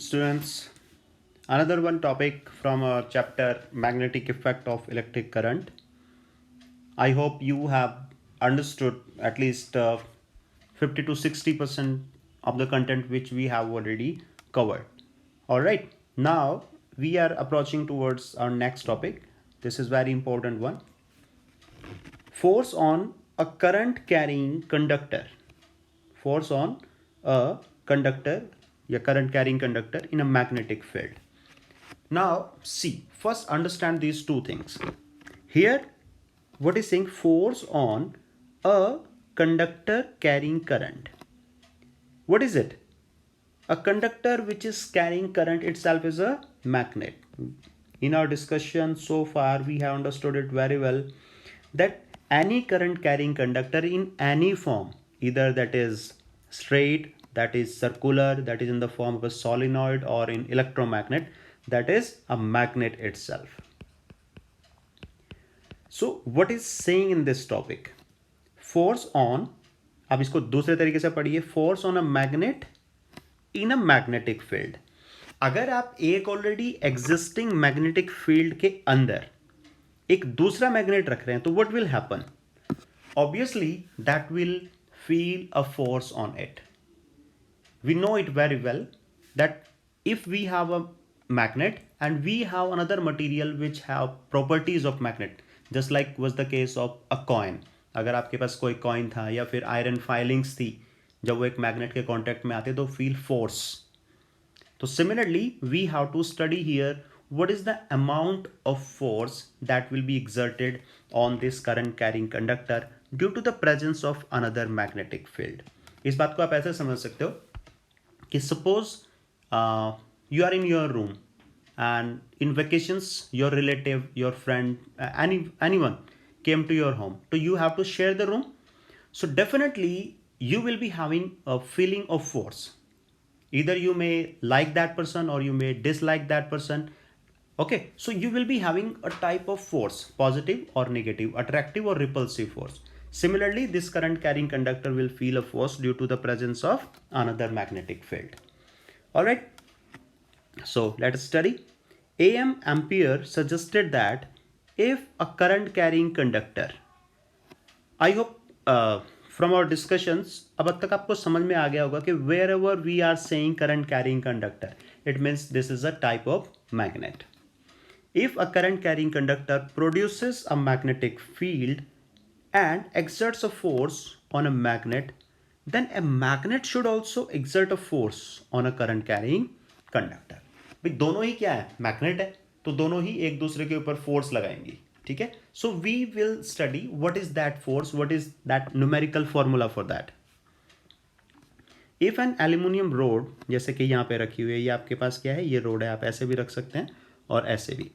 students, another one topic from our chapter magnetic effect of electric current. I hope you have understood at least 50 to 60% of the content which we have already covered. All right, now we are approaching towards our next topic. This is very important one. Force on a current carrying conductor. Force on a conductor, a current carrying conductor in a magnetic field. Now, see, first understand these two things. Here, what is saying force on a conductor carrying current. What is it? A conductor which is carrying current itself is a magnet. In our discussion so far, we have understood it very well that any current carrying conductor in any form, either that is straight, that is circular, that is in the form of a solenoid, or in electromagnet, that is a magnet itself. So what is saying in this topic? Force on, अब इसको दूसरे तरीके से पढ़िए, force on a magnet in a magnetic field. अगर आप एक already existing magnetic field के अंदर एक दूसरा मैग्नेट रख रहे हैं तो what will happen? Obviously that will feel a force on it. We know it very well that if we have a magnet and we have another material which have properties of magnet, just like was the case of a coin. अगर आपके पास कोई coin था या फिर iron filings थी, जब वो एक मैग्नेट के कांटेक्ट में आते तो फील फोर्स. तो similarly we have to study here what is the amount of force that will be exerted on this current carrying conductor due to the presence of another magnetic field. इस बात को आप ऐसे समझ सकते हो कि suppose you are in your room and in vacations your relative, your friend, anyone came to your home, so you have to share the room. So definitely you will be having a feeling of force. Either you may like that person or you may dislike that person. Okay, so you will be having a type of force, positive or negative, attractive or repulsive force. Similarly, this current carrying conductor will feel a force due to the presence of another magnetic field. All right, so let us study. A.M. Ampere suggested that if a current carrying conductor, I hope from our discussions अब तक आपको समझ में आ गया होगा कि wherever we are saying current carrying conductor, it means this is a type of magnet. If a current carrying conductor produces a magnetic field and exerts a force on a magnet, then a magnet should also exert a force on a current carrying conductor. भाई दोनों ही क्या है? Magnet है, तो दोनों ही एक दूसरे के ऊपर फोर्स लगाएंगी. ठीक है, so we will study what is that force, what is that numerical formula for that. If an aluminium rod, जैसे कि यहाँ पे रखी हुई है, ये आपके पास क्या है, ये रोड है, आप ऐसे भी रख सकते हैं और ऐसे भी.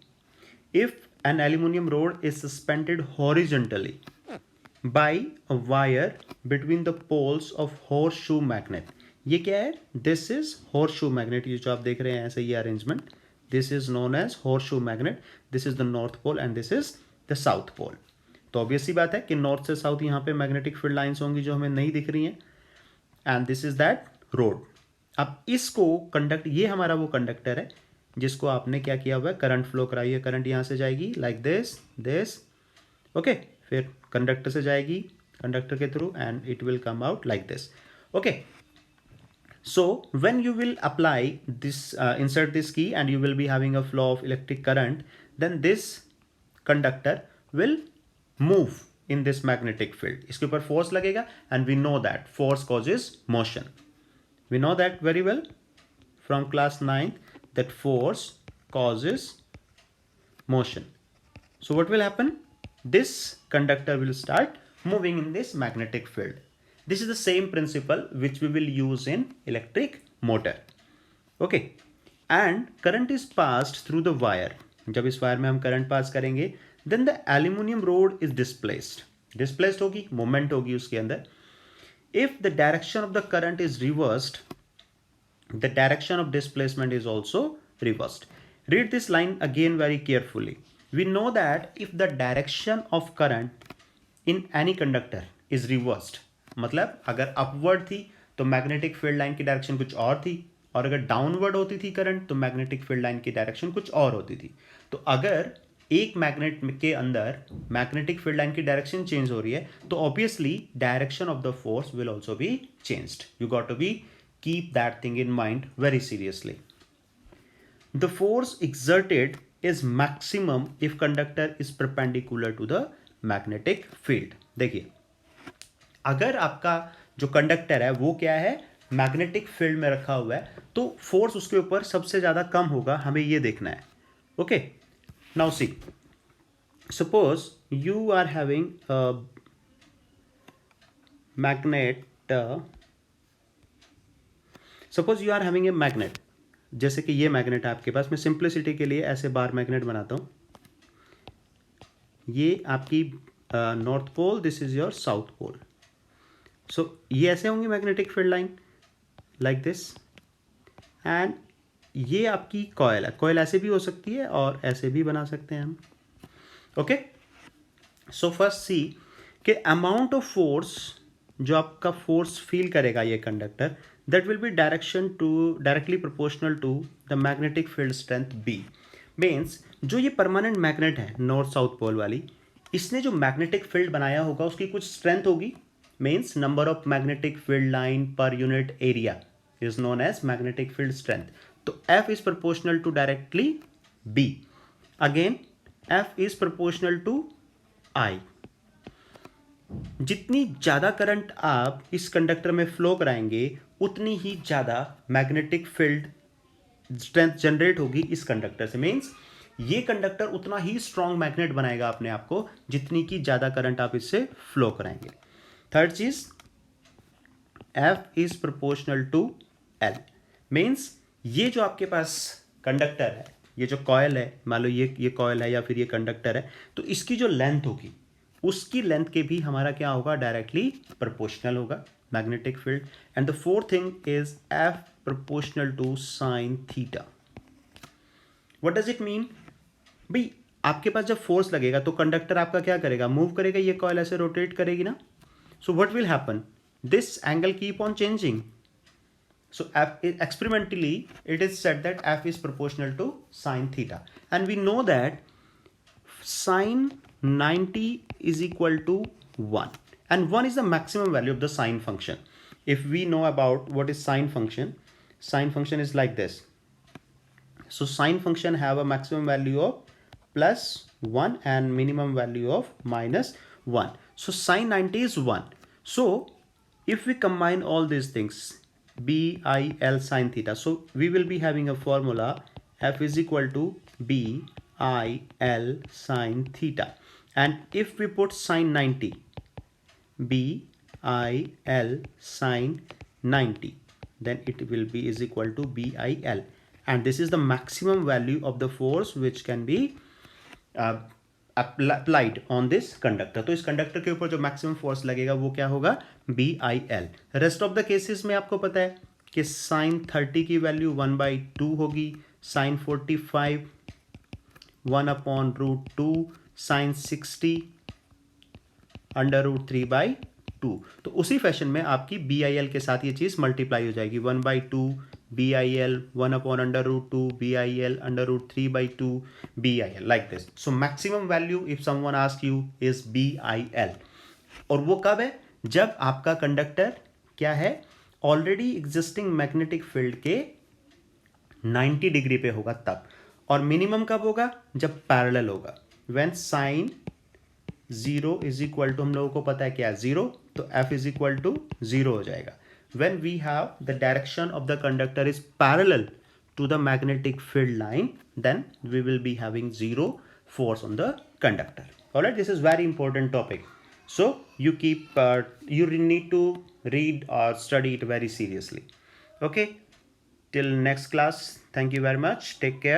If an aluminum rod is suspended horizontally by a wire between the poles of horseshoe magnet, ये क्या है? This is horseshoe magnet. ये जो आप देख रहे हैं ऐसे ये arrangement, this is known as horseshoe magnet. This is the north pole and this is the south pole. तो ऑब्वियस सी बात है कि नॉर्थ से साउथ यहाँ पे मैग्नेटिक फील्ड लाइंस होंगी जो हमें नहीं दिख रही हैं. And this is that road. अब इसको कंडक्ट, ये हमारा वो कंडक्टर है जिसको आपने क्या किया हुआ है, करंट फ्लो कराई है. करंट यहाँ से जाएगी लाइक दिस ओके, फिर कंडक्टर से जाएगी कंडक्टर के through and it will come out like this. Okay, so when you will apply this, insert this key and you will be having a flow of electric current, then this conductor will move in this magnetic field. इसके ऊपर force लगेगा and we know that force causes motion. We know that very well from class 9th that force causes motion. So what will happen? This conductor will start moving in this magnetic field. This is the same principle which we will use in electric motor. Okay, and current is passed through the wire. जब इस wire में हम current pass करेंगे, then the aluminum rod is displaced होगी, moment होगी उसके अंदर. If the direction of the current is reversed, the direction of displacement is also reversed. Read this line again very carefully. We know that if the direction of current in any conductor is reversed, मतलब अगर upward थी तो magnetic field line की direction कुछ और थी और अगर डाउनवर्ड होती थी करंट तो मैग्नेटिक फील्ड लाइन की डायरेक्शन कुछ और होती थी। तो अगर एक मैग्नेट के अंदर मैग्नेटिक फील्ड लाइन की डायरेक्शन चेंज हो रही है तो obviously direction of the force will also be changed. You got to be keep that thing in mind very seriously. The force exerted is maximum if conductor is perpendicular to the magnetic field। देखिए, अगर आपका जो conductor है वो क्या है, magnetic field में रखा हुआ है, तो फोर्स उसके ऊपर सबसे ज्यादा कम होगा, हमें ये देखना है। Okay, now see, suppose you are having magnet, suppose you are having a magnet, जैसे कि ये मैग्नेट है आपके पास। मैं सिंप्लिसिटी के लिए ऐसे बार मैग्नेट बनाता हूं। ये आपकी north pole, this is your south pole. So ये ऐसे होंगी magnetic field line like this, and ये आपकी कॉयल है। कॉयल ऐसे भी हो सकती है और ऐसे भी बना सकते हैं हम। ओके, सो फर्स्ट सी कि अमाउंट ऑफ फोर्स, जो आपका फोर्स फील करेगा ये conductor, that will be directly proportional to the magnetic field strength B। Means जो ये परमानेंट मैग्नेट है नॉर्थ साउथ पोल वाली, इसने जो मैग्नेटिक फील्ड बनाया होगा उसकी कुछ स्ट्रेंथ होगी। Means number of magnetic field line per unit area is known as magnetic field strength. तो F is proportional to directly B। Again F is proportional to I। जितनी ज़्यादा करंट आप इस कंडक्टर में फ्लो कराएंगे उतनी ही ज़्यादा मैग्नेटिक फील्ड स्ट्रेंथ जनरेट होगी इस कंडक्टर से। मीन्स ये कंडक्टर उतना ही स्ट्रॉन्ग मैग्नेट बनाएगा अपने आप को जितनी की ज़्यादा करंट आप इससे फ्लो कराएंगे। थर्ड चीज, F is proportional to L। Means ये जो आपके पास कंडक्टर है, ये जो कॉयल है, मान लो ये कॉयल है या फिर ये कंडक्टर है, तो इसकी जो लेंथ होगी उसकी लेंथ के भी हमारा क्या होगा, डायरेक्टली प्रोपोर्शनल होगा magnetic field. And the fourth thing is F proportional to sine theta. What does it mean? भाई आपके पास जब फोर्स लगेगा तो कंडक्टर आपका क्या करेगा, मूव करेगा, ये कॉइल ऐसे रोटेट करेगी ना। So what will happen, this angle keep on changing. So experimentally it is said that F is proportional to sine theta, and we know that sine 90 is equal to 1, and 1 is the maximum value of the sine function. If we know about what is sine function is like this. So sine function have a maximum value of plus 1 and minimum value of minus 1. So sine 90 is 1. So if we combine all these things, BIL sine theta, so we will be having a formula F is equal to BIL sine theta. And if we put sine 90, BIL sine 90, then it will be is equal to BIL, and this is the maximum value of the force which can be applied on this conductor। तो इस conductor के ऊपर जो maximum force लगेगा वो क्या होगा, BIL। Rest of the cases में आपको पता है कि साइन 30 की वैल्यू 1/2 होगी, साइन 45 1/√2, साइन 60 √3/2। तो उसी फैशन में आपकी BIL के साथ ये चीज़ मल्टीप्लाई हो जाएगी, 1/2 BIL, 1/√2 BIL, √3/2 BIL, like this। So maximum value if someone asks you is BIL। और वो कब है, जब आपका कंडक्टर क्या है, ऑलरेडी एग्जिस्टिंग मैग्नेटिक फील्ड के 90 डिग्री पे होगा तब। और मिनिमम कब होगा, जब पैरेलल होगा, when sine 0 is equal to, हम लोगों को पता है क्या, 0, तो F इज इक्वल टू 0 हो जाएगा। When we have the direction of the conductor is parallel to the magnetic field line, then we will be having 0 force on the conductor. All right, this is very important topic. So you need to read or study it very seriously. Okay, till next class. Thank you very much. Take care.